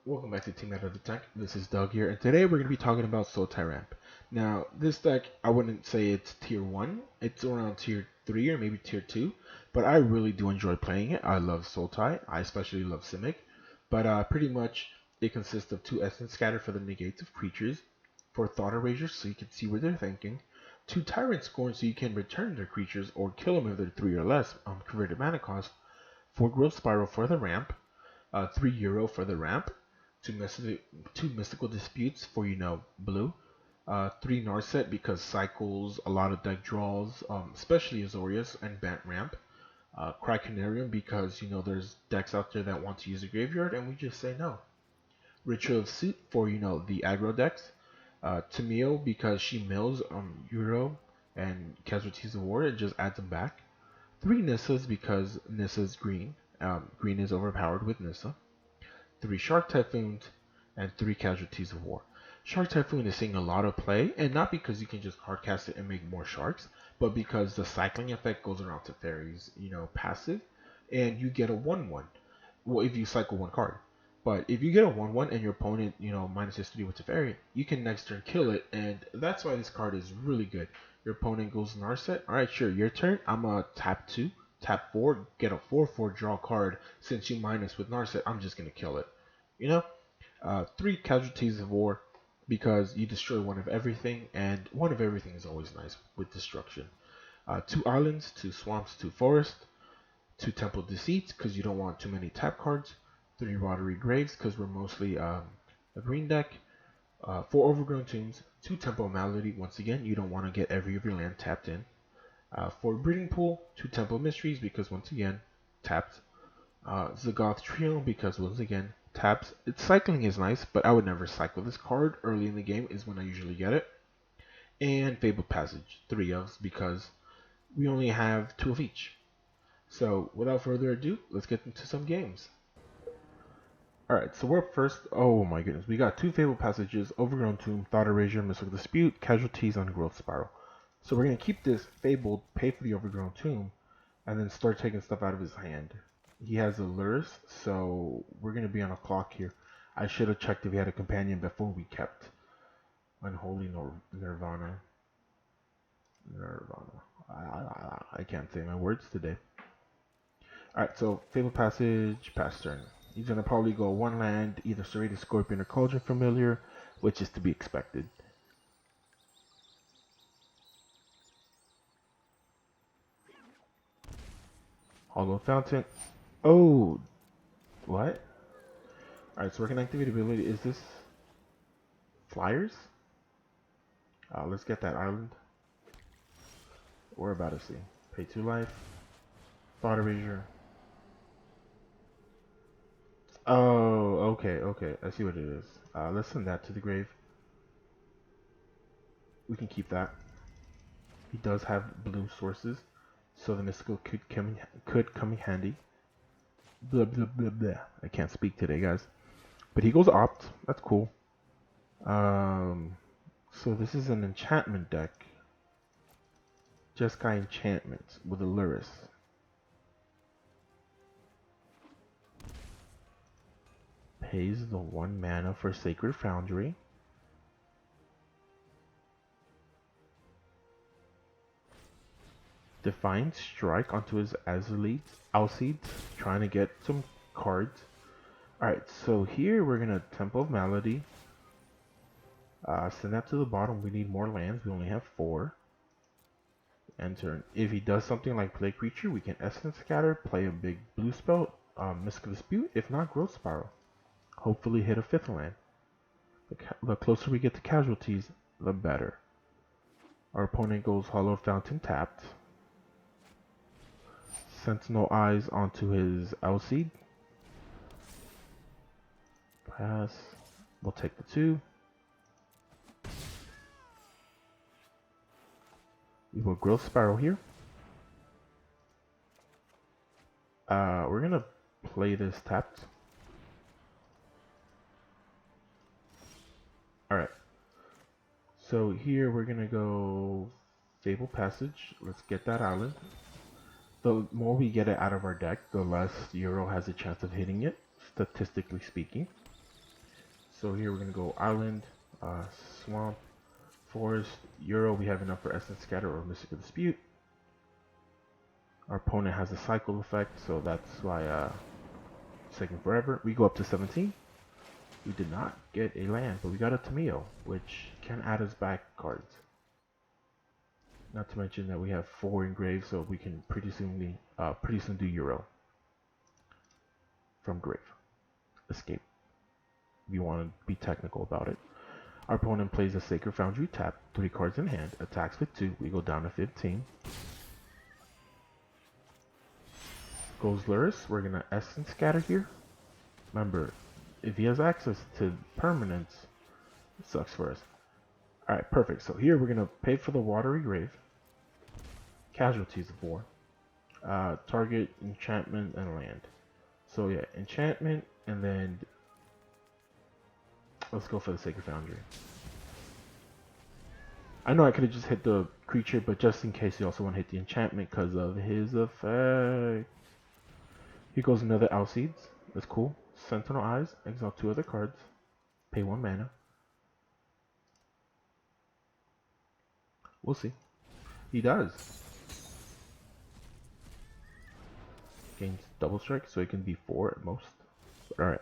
Welcome back to Team Out of the Deck. This is Doug here, and today we're going to be talking about Sultai Ramp. Now, this deck, I wouldn't say it's tier 1, it's around tier 3 or maybe tier 2, but I really do enjoy playing it. I love Sultai, I especially love Simic, but pretty much it consists of 2 Essence Scatter for the negates of creatures, 4 Thought Erasures so you can see what they're thinking, 2 Tyrant Scorn so you can return their creatures or kill them if they're 3 or less on converted mana cost, 4 Growth Spiral for the ramp, 3 Euro for the ramp, two mystical disputes for blue, 3 Narset because cycles a lot of deck draws, especially Azorius and Bant Ramp, Crycanarium because there's decks out there that want to use the graveyard and we just say no. Ritual of Suit for the aggro decks, Tamio because she mills Euro and Casualties of War and just adds them back. 3 Nissas because Nissa's green. Green is overpowered with Nissa. 3 Shark Typhoons, and 3 Casualties of War. Shark Typhoon is seeing a lot of play, and not because you can just hardcast it and make more sharks, but because the cycling effect goes around to fairies, passive, and you get a 1-1. Well, if you cycle one card. But if you get a 1-1 and your opponent, minus his 3 with the fairy, you can next turn kill it, and that's why this card is really good. Your opponent goes Narset. Alright, sure, your turn. I'm going to tap 2. Tap 4, get a 4/4 draw card. Since you minus with Narset, I'm just going to kill it. 3 Casualties of War because you destroy one of everything, and one of everything is always nice with destruction. 2 Islands, 2 Swamps, 2 Forest, 2 Temple Deceits because you don't want too many tap cards, 3 Watery Graves because we're mostly a green deck, 4 Overgrown Tombs, 2 Temple Malady, once again, you don't want to get every of your land tapped in. 4 Breeding Pool, 2 Temple Mysteries because once again, tapped. Zagoth Trio because once again, taps. Its cycling is nice, but I would never cycle this card. Early in the game is when I usually get it. And Fabled Passage, 3 of because we only have 2 of each. So without further ado, let's get into some games. Alright, so we're up first. Oh my goodness, we got 2 Fabled Passages, Overgrown Tomb, Thought Erasure, Mystical Dispute, Casualties on Growth Spiral. So we're going to keep this Fabled, pay for the Overgrown Tomb, and then start taking stuff out of his hand. He has a Lurrus, so we're going to be on a clock here. I should have checked if he had a companion before we kept Unholy Nirvana. I can't say my words today. Alright, so Fabled Passage, pass turn. He's going to probably go 1 land, either Serrated Scorpion or Cauldron Familiar, which is to be expected. Hollow Fountain. Oh, what? Alright, so working activity ability, is this Flyers? Let's get that island. We're about to see. Pay 2 life. Thought Erasure. Oh, okay. I see what it is. Let's send that to the grave. We can keep that. He does have blue sources, so the mystical could come in handy. Blah blah blah blah. I can't speak today, guys. But he goes Opt. That's cool. So this is an enchantment deck. Jeskai enchantments with a Lurrus. Pays the 1 mana for Sacred Foundry. Defiant Strike onto his Alseeds, trying to get some cards. Alright, so here we're going to Temple of Malady. Send that to the bottom. We need more lands. We only have 4. End turn. If he does something like play creature, we can Essence Scatter, play a big blue spell, Mystical Dispute. If not, Growth Spiral. Hopefully hit a 5th land. The closer we get to casualties, the better. Our opponent goes Hollow Fountain tapped. Sentinel Eyes onto his Alseed. Pass. We'll take the 2. We will Growth Spiral here. We're gonna play this tapped. Alright. So here we're gonna go Fabled Passage. Let's get that island. The more we get it out of our deck, the less Euro has a chance of hitting it, statistically speaking. So here we're gonna go island, swamp, forest, Euro. We have enough for Essence Scatter or Mystical Dispute. Our opponent has a cycle effect, so that's why it's taking forever. We go up to 17. We did not get a land, but we got a Tameo, which can add us back cards. Not to mention that we have 4 engraved, so we can pretty soon do Euro from grave. Escape. If you want to be technical about it. Our opponent plays a Sacred Foundry, tap 3 cards in hand, attacks with 2. We go down to 15. Goes Luris. We're gonna Essence Scatter here. Remember, if he has access to permanents, it sucks for us. Alright, perfect. So here we're gonna pay for the Watery Grave. Casualties of War. Target, enchantment, and land. So yeah, enchantment, and then let's go for the Sacred Foundry. I know I could have just hit the creature, but just in case you also want to hit the enchantment because of his effect. Here goes another Alseeds. That's cool. Sentinel Eyes. Exile 2 other cards. Pay 1 mana. We'll see. He does. Gains double strike, so it can be 4 at most. Alright.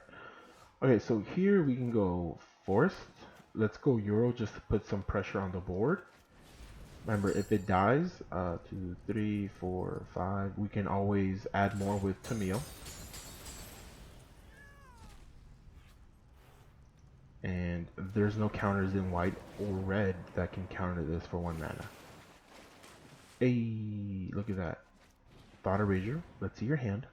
Okay, so here we can go Forest. Let's go Euro just to put some pressure on the board. Remember, if it dies, 2, 3, 4, 5, we can always add more with Tameo. And there's no counters in white or red that can counter this for 1 mana. Hey, look at that. Thought Erasure. Let's see your hand.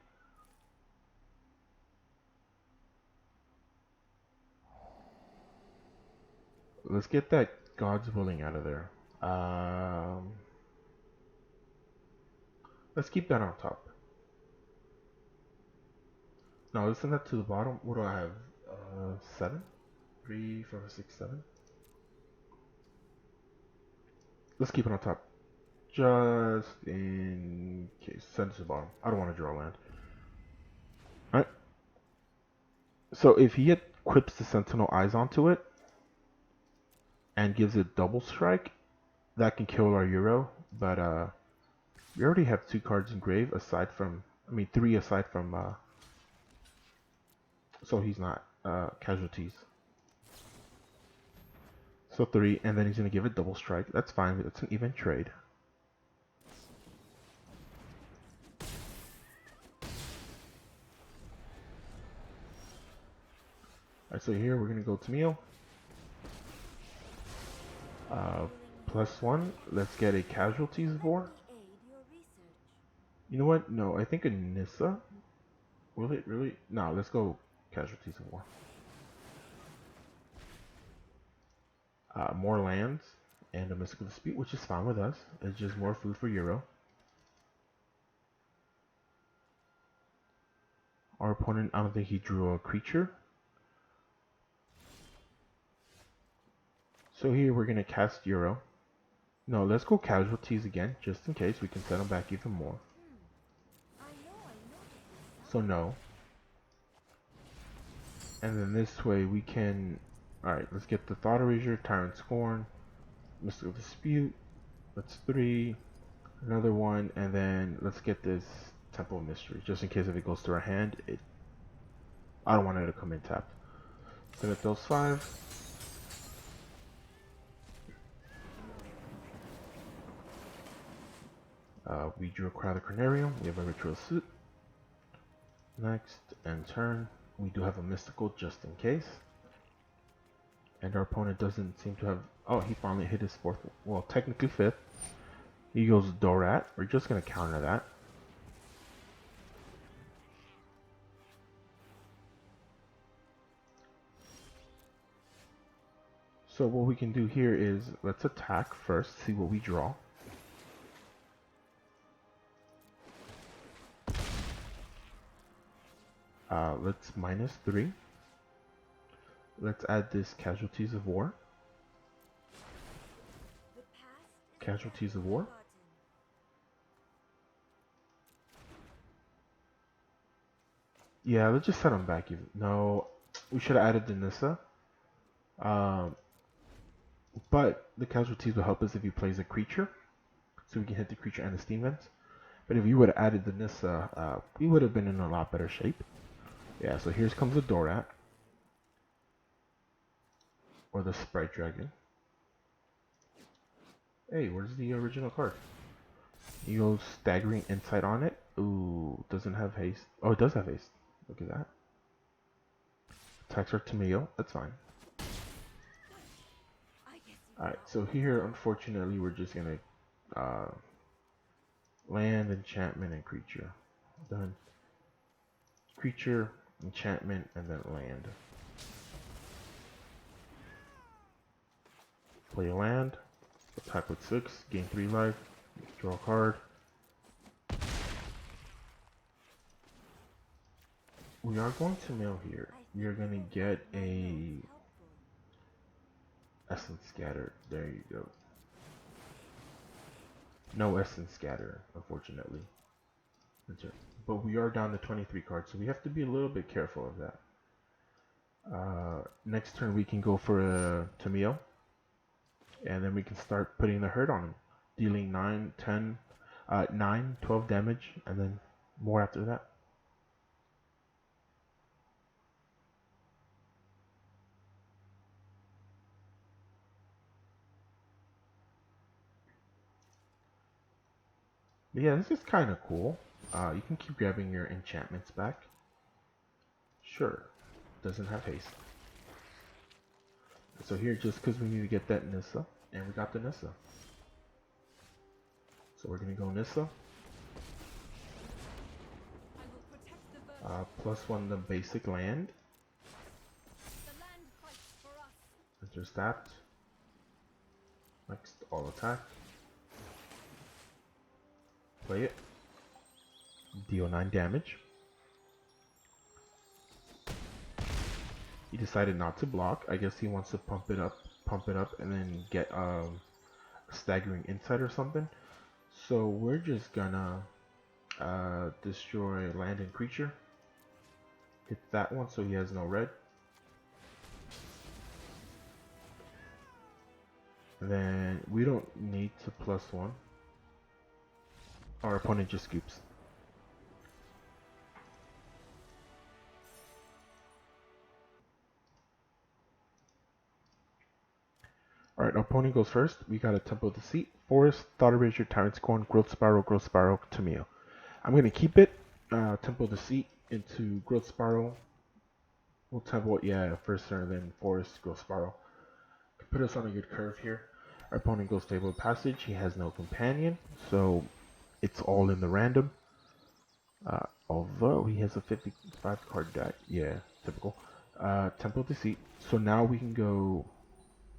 Let's get that God's Willing out of there. Let's keep that on top. No, let's send that to the bottom. What do I have? 7? 3, 4, 6, 7. Let's keep it on top. Just in case. Send it to the bottom. I don't want to draw land. Alright. So if he equips the Sentinel Eyes onto it and gives it double strike, that can kill our Euro. But we already have 2 cards in grave aside from, 3 aside from, so he's not casualties. So 3, and then he's going to give it double strike. That's fine. It's an even trade. Alright, so here we're going to go Tameo. +1. Let's get a Casualties of War. You know what? No, I think a Nissa. Will it really? No, let's go Casualties of War. More lands and a Mystical Dispute, which is fine with us. It's just more food for Euro. Our opponent, I don't think he drew a creature. So here we're going to cast Euro. No, let's go Casualties again, just in case we can set them back even more. So no. And then this way we can... Alright, let's get the Thought Erasure, Tyrant Scorn, Mystical Dispute. That's 3. Another 1, and then let's get this Temple of Mystery, just in case if it goes to our hand, I don't want it to come in tapped. Send it those 5. We drew a Cry of the Carnarium. We have a Ritual Suit. Next, end turn. We do have a Mystical just in case. And our opponent doesn't seem to have... Oh, he finally hit his 4th. Well, technically 5th. He goes Dorat. We're just going to counter that. So what we can do here is, let's attack first, see what we draw. Let's -3. Let's add this Casualties of War. Casualties of War. Yeah, let's just set them back even. No, we should have added the Nissa. Um, but the casualties will help us if he plays a creature, so we can hit the creature and the steam vents. But if you would have added the Nissa, we would have been in a lot better shape. Yeah, so here comes the Dorat, or the Sprite Dragon. Hey, where's the original card? You go Staggering Insight on it. Ooh, doesn't have haste. Oh, it does have haste. Look at that. Attacks are Tameo. That's fine. Alright, so here, unfortunately, we're just gonna land, enchantment, and creature. Done. Creature, enchantment, and then land. Play a land. Attack with 6. Gain 3 life. Draw a card. We are going to mill here. We are going to get a Essence Scatter. There you go. No Essence Scatter, unfortunately. But we are down to 23 cards, so we have to be a little bit careful of that. Next turn we can go for a Tameo. And then we can start putting the hurt on him. Dealing 9, 10, 9, 12 damage, and then more after that. But yeah, this is kind of cool. You can keep grabbing your enchantments back. Sure, doesn't have haste. So here, just because we need to get that Nissa, and we got the Nissa. So we're going to go Nissa. +1 the basic land. Enter stat. Next, all attack. Play it. Deal 9 damage. He decided not to block. I guess he wants to pump it up, and then get Staggering Insight or something. So we're just gonna destroy land and creature. Hit that one so he has no red. And then we don't need to +1. Our opponent just scoops. Alright, opponent goes first. We got a Temple of Deceit, Forest, Thought Erasure, Tyrant Scorn, Growth Spiral, Tameo. I'm going to keep it, Temple of Deceit into Growth Spiral. We'll Temple, yeah, first turn, then Forest, Growth Spiral. Put us on a good curve here. Our opponent goes Stable Passage. He has no companion, so it's all in the random. Although he has a 55 card deck. Yeah, typical. Temple of Deceit. So now we can go...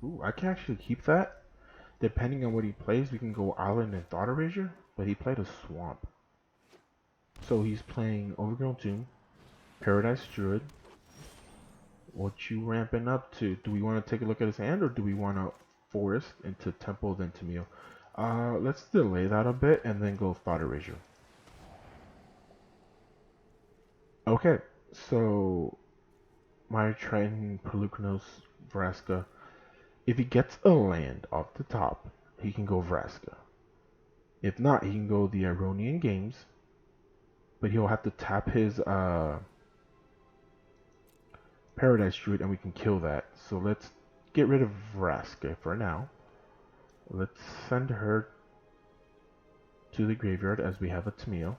Ooh, I can actually keep that. Depending on what he plays, we can go Island and Thought Erasure, but he played a Swamp. So he's playing Overgrown Tomb, Paradise Druid. What you ramping up to? Do we want to take a look at his hand, or do we want to Forest into Temple, then Tameo? Let's delay that a bit and then go Thought Erasure. Okay, so Mire Triton, Pelucranos, Vraska. If he gets a land off the top, he can go Vraska. If not, he can go the Ironian Games, but he'll have to tap his Paradise Druid and we can kill that. So let's get rid of Vraska for now. Let's send her to the graveyard as we have a Tameo.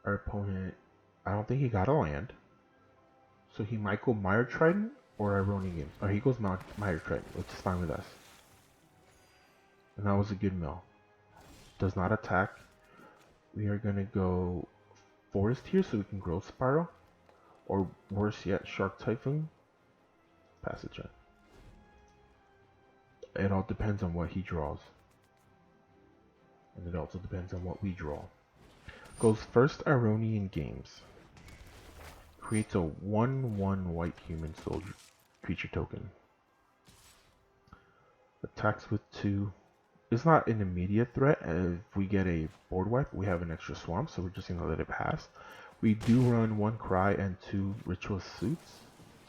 Our opponent, I don't think he got a land. So he might go Mire Triton or Ironian Games. Or he goes Mire Triton, which is fine with us. And that was a good mill. Does not attack. We are going to go Forest here so we can Growth Spiral. Or worse yet, Shark Typhoon. Passage on. It all depends on what he draws. And it also depends on what we draw. Goes first Ironian Games. Creates a 1/1 white human soldier creature token. Attacks with 2. It's not an immediate threat. If we get a board wipe, we have an extra swamp, so we're just going to let it pass. We do run 1 Cry and 2 Ritual Suits,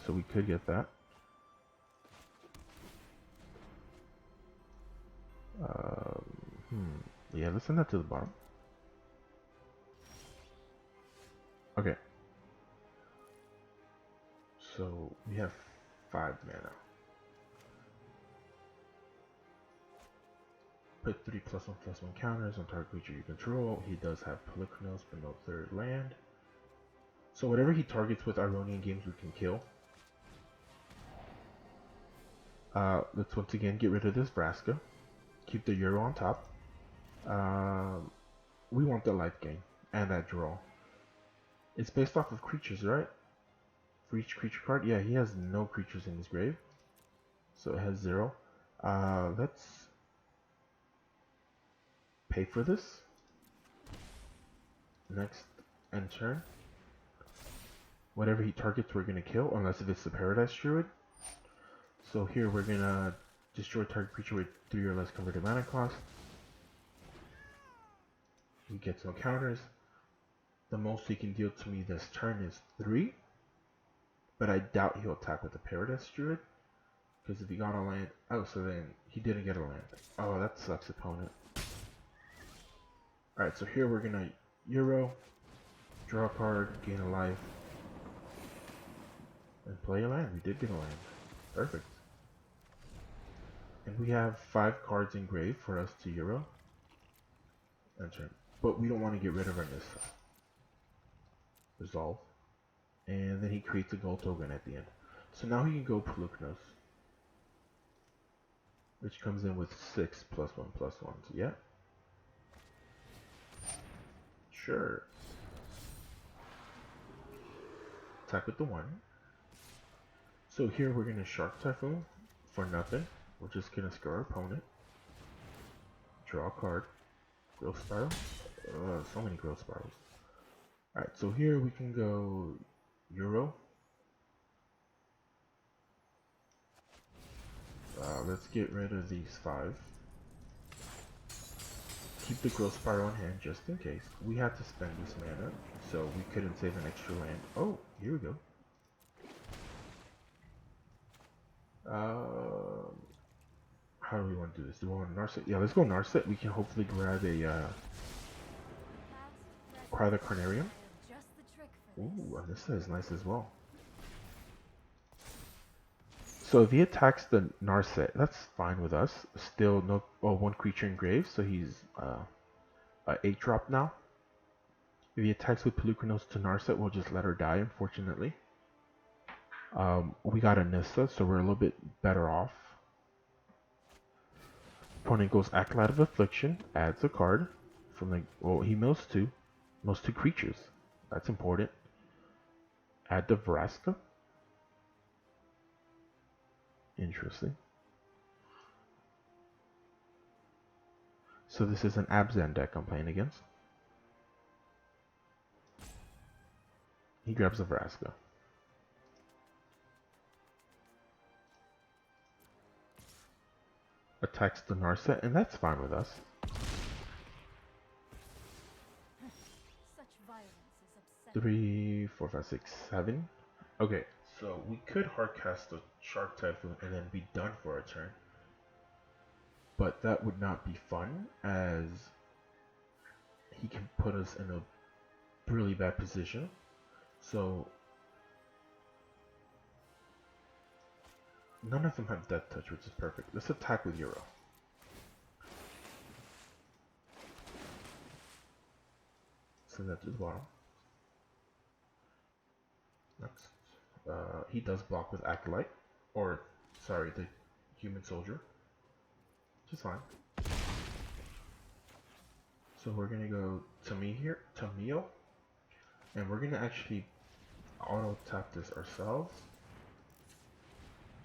so we could get that. Yeah, let's send that to the bottom. Okay. So we have 5 mana. Put 3 +1/+1 counters on target creature you control. He does have Polychronos, but no 3rd land. So whatever he targets with Ironian Games, we can kill. Let's once again get rid of this Vraska. Keep the Euro on top. We want the life gain and that draw. It's based off of creatures, right? For each creature card? Yeah, he has no creatures in his grave. So it has 0. Let's pay for this. Next end turn. Whatever he targets, we're going to kill, unless if it's the Paradise Druid. So here we're going to destroy target creature with 3 or less converted mana cost. He gets no counters. The most he can deal to me this turn is 3. But I doubt he'll attack with the Paradise Druid. Because if he got a land... Oh, so then he didn't get a land. Oh, that sucks, opponent. Alright, so here we're going to Euro, draw a card, gain a life, and play a land. We did get a land. Perfect. And we have 5 cards in grave for us to Euro. Enter. But we don't want to get rid of our Nissa. Resolve. And then he creates a gold token at the end. So now he can go Polychronos, which comes in with 6 +1/+1s. Yeah. Sure. Attack with the 1. So here we're going to Shark Typhoon for nothing. We're just going to scare our opponent. Draw a card. Growth Spiral. So many Growth Spirals. Alright, so here we can go Euro. Let's get rid of these 5. Keep the Growth Spiral on hand just in case. We had to spend this mana, so we couldn't save an extra land. Oh, here we go. How do we want to do this? Do we want Narset? Yeah, let's go Narset. We can hopefully grab a Cry the Carnarium. Ooh, and this is nice as well. So if he attacks the Narset, that's fine with us. Still no 1 creature in grave, so he's 8 drop now. If he attacks with Polychronos to Narset, we'll just let her die, unfortunately. We got a Nissa, so we're a little bit better off. Opponent goes Acolyte of Affliction, adds a card from the... Well, he mills 2. Mills 2 creatures. That's important. Add the Vraska. Interesting. So this is an Abzan deck I'm playing against. He grabs a Vraska. Attacks the Narset, and that's fine with us. Such violence is 3, 4, 5, 6, 7. Okay, so we could hardcast the Shark Typhoon and then be done for a turn. But that would not be fun, as he can put us in a really bad position. So none of them have Death Touch, which is perfect. Let's attack with Euro. Send that to the bottom. Next. He does block with Acolyte. Or, sorry, the Human Soldier. Which is fine. So we're gonna go Tamio. And we're gonna actually auto tap this ourselves.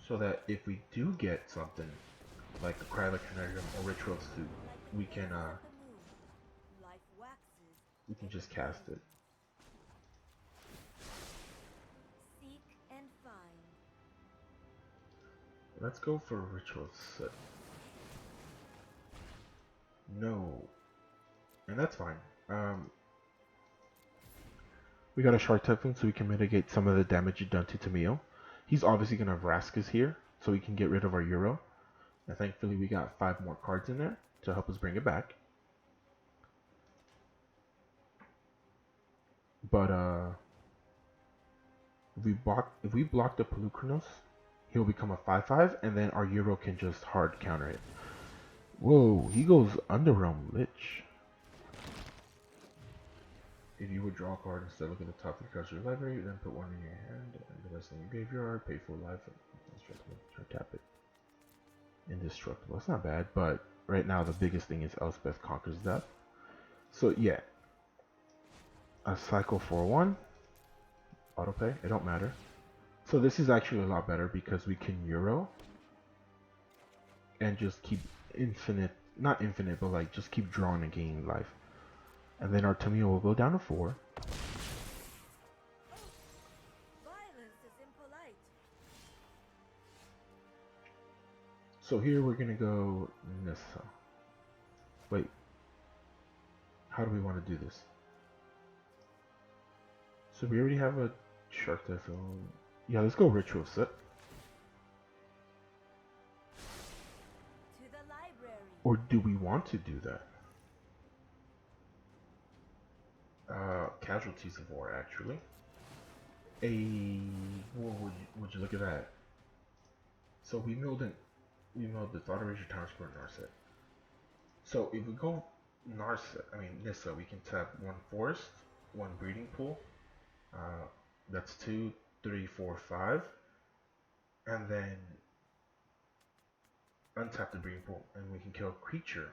So that if we do get something like a Cry the Carnarium or Ritual Suit, we can just cast it. seek and find. Let's go for Ritual Suit. No. And that's fine. We got a Shark Typhoon so we can mitigate some of the damage done to Tamio. He's obviously going to have Raskas here so we can get rid of our Euro. And thankfully we got 5 more cards in there to help us bring it back. But if we block the Pelucranos, he'll become a 5/5 and then our Euro can just hard counter it. Whoa, he goes Underrealm Lich. If you would draw a card instead, look at the top 3 cards of your library, then put one in your hand and the rest in your graveyard, pay 4 life, indestructible, tap it. Indestructible. It's not bad, but right now the biggest thing is Elspeth Conquers Death. So yeah, a cycle for 1, autopay, it don't matter. So this is actually a lot better because we can Euro and just keep infinite, not infinite, but like just keep drawing and gaining life. And then our Tamio will go down to 4. Violence is impolite. So here we're gonna go Nissa. Wait, how do we want to do this? So we already have a Shark Typhoon. Yeah, let's go Ritual Set. To the library. Or do we want to do that? Casualties of War, actually. Whoa, would you look at that? So we milled the Thought Erasure Town Square Narset. So if we go Nissa, we can tap 1 Forest, 1 Breeding Pool. That's 2, 3, 4, 5. And then untap the Breeding Pool, and we can kill a creature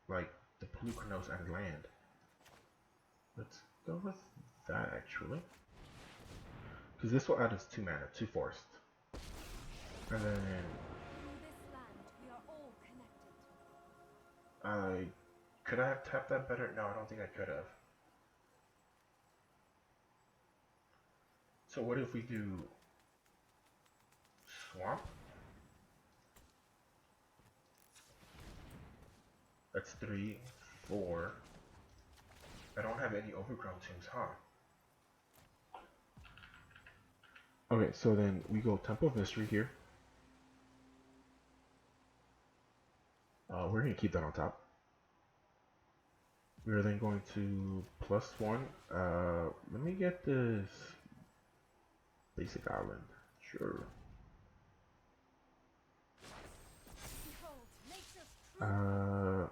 like the Pelucranos and land. Let's go with that actually. Because this will add us 2 mana, 2 forest. And then Through this land, we are all connected. could I have tapped that better? No, I don't think I could have. So what if we do Swamp? That's 3, 4. I don't have any Overgrown Tombs, huh? Okay, so then we go Temple of Mystery here. We're going to keep that on top. We are then going to +1. Let me get this basic island. Sure. Behold, nature's true.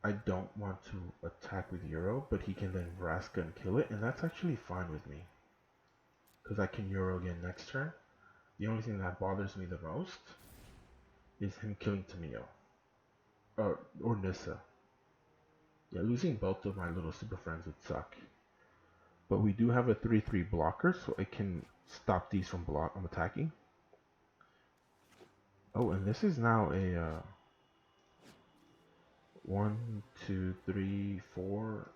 I don't want to attack with Euro, but he can then Vraska and kill it, and that's actually fine with me. Because I can Euro again next turn. The only thing that bothers me the most is him killing Tamio. Or Nissa. Yeah, losing both of my little super friends would suck. But we do have a 3/3 blocker, so it can stop these from attacking. Oh, and this is now a 1, 2, 3, 4.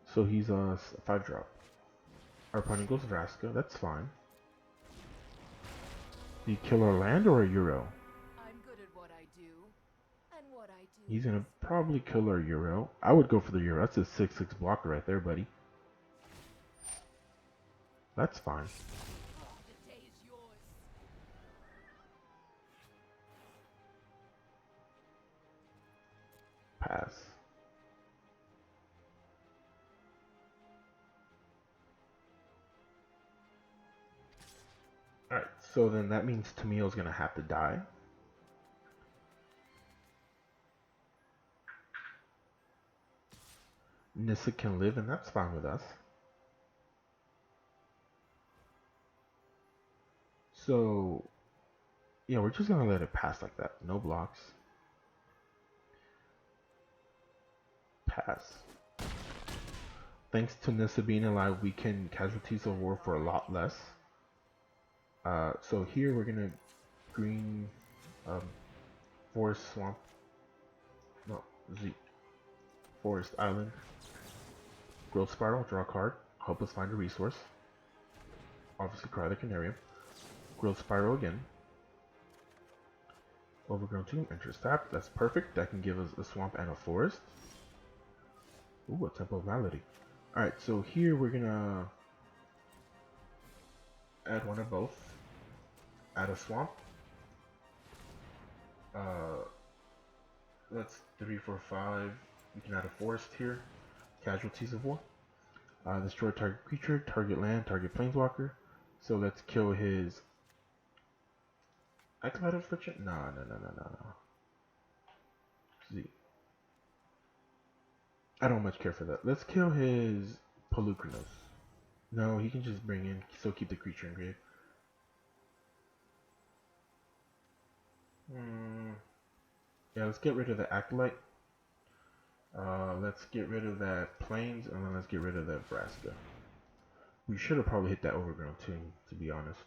So he's a 5-drop. Our opponent goes Vraska, that's fine. Do you kill our land or a Euro? I'm good at what I do, and what I do. He's gonna probably kill our Euro. I would go for the Euro. That's a 6/6 blocker right there, buddy. That's fine. Oh, the day is yours. Pass. Alright, so then that means Tamio's gonna have to die. Nissa can live, and that's fine with us. So, yeah, we're just gonna let it pass like that. No blocks. Pass. Thanks to Nissa being alive, we can Casualties of War for a lot less. So here we're gonna green Forest Swamp. No, Forest Island. Growth Spiral, draw a card. Help us find a resource. Obviously, Cry the Canarium. Growth Spiral again. Overgrown Tomb, interest tap. That's perfect. That can give us a swamp and a forest. Ooh, a Temple of Malady. Alright, so here we're gonna add one of both. Add a swamp. That's 3, 4, 5. We can add a forest here. Casualties of War. Destroy target creature, target land, target planeswalker. So let's kill his Acolyte Affliction? No. See. I don't much care for that. Let's kill his Polukranos. No, he can just bring in, still keep the creature in grave. Yeah, let's get rid of the Acolyte. Let's get rid of that Plains, and then let's get rid of that Vraska. We should have probably hit that Overgrown Tomb, to be honest.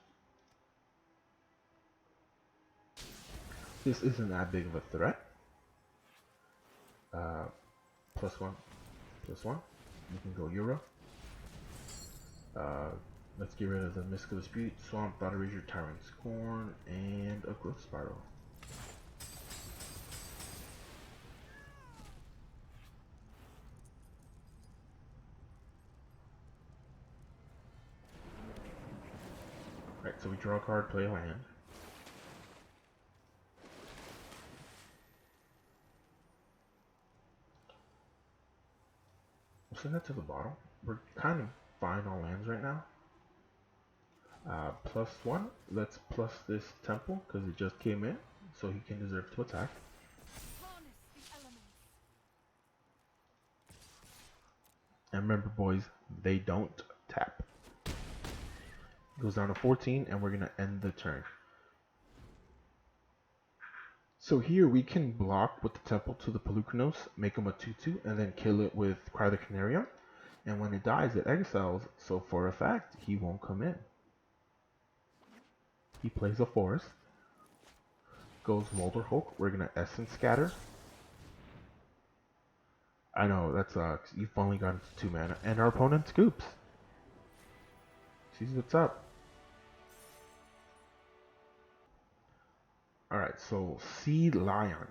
This isn't that big of a threat. +1, +1. You can go Euro. Let's get rid of the Mystical Dispute, Swamp, Thought Erasure, Tyrant Scorn, and a Growth Spiral. Alright, so we draw a card, play a land. We'll send that to the bottom. We're kind of fine on lands right now. +1. Let's plus this Temple because it just came in, so he can deserve to attack. Harness the elements. And remember, boys, they don't tap. Goes down to 14, and we're gonna end the turn. So here we can block with the Temple to the Polukranos, make him a 2/2, and then kill it with Cry the Canarium. And when it dies, it exiles, so for a fact, he won't come in. He plays a forest. Goes Molder Hulk. We're gonna Essence Scatter. I know, that sucks. You've only gotten to 2 mana. And our opponent scoops. Sees what's up. Alright, so Sea Lion.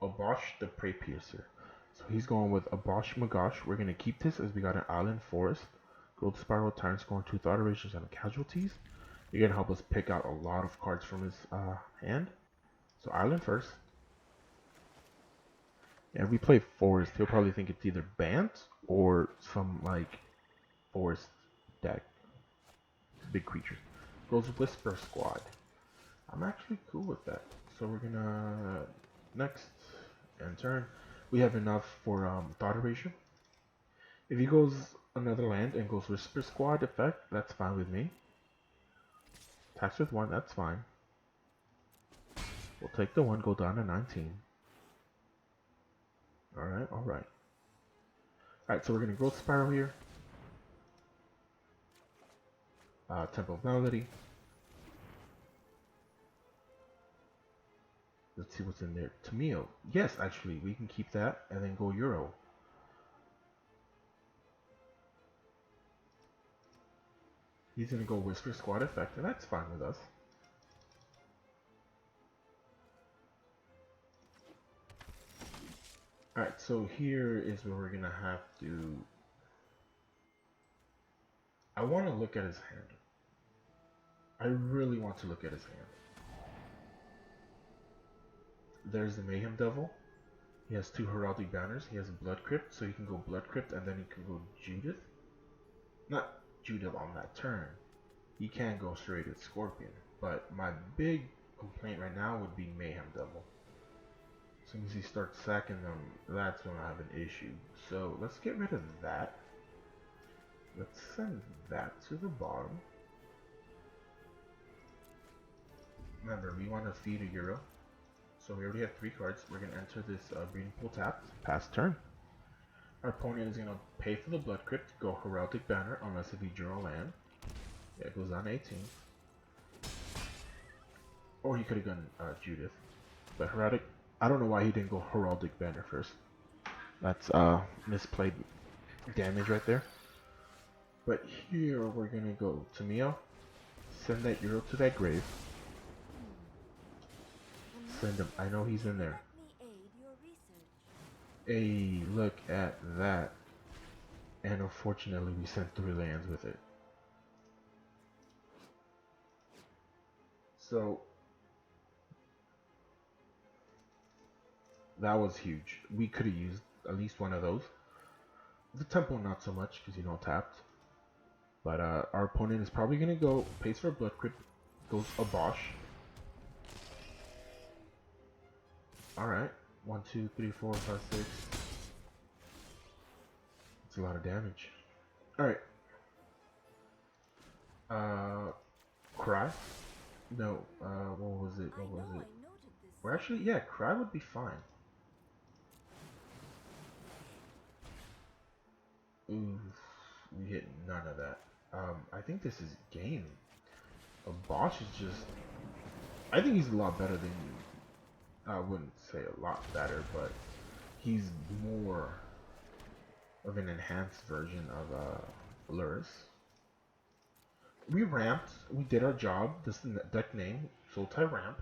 Obosh the Prey Piercer. So he's going with Obosh Magash. We're gonna keep this as we got an Island Forest. Growth Spiral, Tyrant Scorn, 2 Thought Erasures, and Casualties. You're gonna help us pick out a lot of cards from his hand. So Island first. And if we play Forest, he'll probably think it's either Bant or some like Forest deck. Big creatures. Goes Whisper Squad. I'm actually cool with that. So we're gonna next end turn. We have enough for Thought Erasure. If he goes another land and goes Whisper Squad effect, that's fine with me. Attacks with 1, that's fine. We'll take the 1, go down to 19. Alright. Alright, so we're gonna Growth Spiral here. Temple of Malady. Let's see what's in there. Tameo. Yes, actually, we can keep that and then go Euro. He's gonna go Whisper Squad effect, and that's fine with us. Alright, so here is where we're gonna have to... I want to look at his hand. I really want to look at his hand. There's the Mayhem Devil. He has 2 Heraldic Banners. He has a Blood Crypt, so he can go Blood Crypt and then he can go Judith. Not Judith on that turn. He can go straight at Scorpion. But my big complaint right now would be Mayhem Devil. As soon as he starts sacking them, that's when I have an issue. So let's get rid of that. Let's send that to the bottom. Remember, we want to feed a Euro. So we already have 3 cards. We're going to enter this Breeding Pool tapped. Pass turn. Our opponent is going to pay for the Blood Crypt, go Heraldic Banner, unless if he draw a land. Yeah, it goes on 18. Or he could have gone Judith. But Heraldic, I don't know why he didn't go Heraldic Banner first. That's misplayed damage right there. But here we're going to go Tameo. Send that Euro to that grave. send him. I know he's in there. Let me aid your research. Hey, look at that. And unfortunately, we sent 3 lands with it. So, that was huge. We could have used at least one of those. The tempo, not so much, because tapped. But our opponent is probably going to go pays for Blood Crypt, goes a Bosch. Alright. 1, 2, 3, 4, 5, 6. It's a lot of damage. Alright. Cry? No, what was it? What was it? Or actually, yeah, Cry would be fine. Ooh, we hit none of that. I think this is game. Bosch is just... I think he's a lot better than you. I wouldn't say a lot better, but he's more of an enhanced version of Luris. We ramped. We did our job. This is the deck name, Sultai Ramp.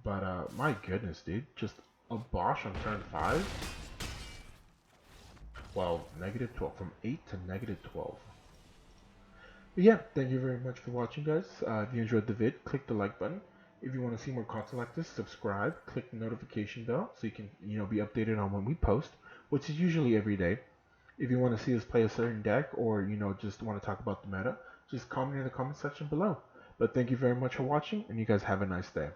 But my goodness, dude. Just a Bosch on turn 5. 12, negative 12. From 8 to negative 12. But yeah, thank you very much for watching, guys. If you enjoyed the vid, click the like button. If you want to see more content like this, subscribe. Click the notification bell so you can, be updated on when we post, which is usually every day. If you want to see us play a certain deck or, just want to talk about the meta, just comment in the comment section below. But thank you very much for watching, and you guys have a nice day.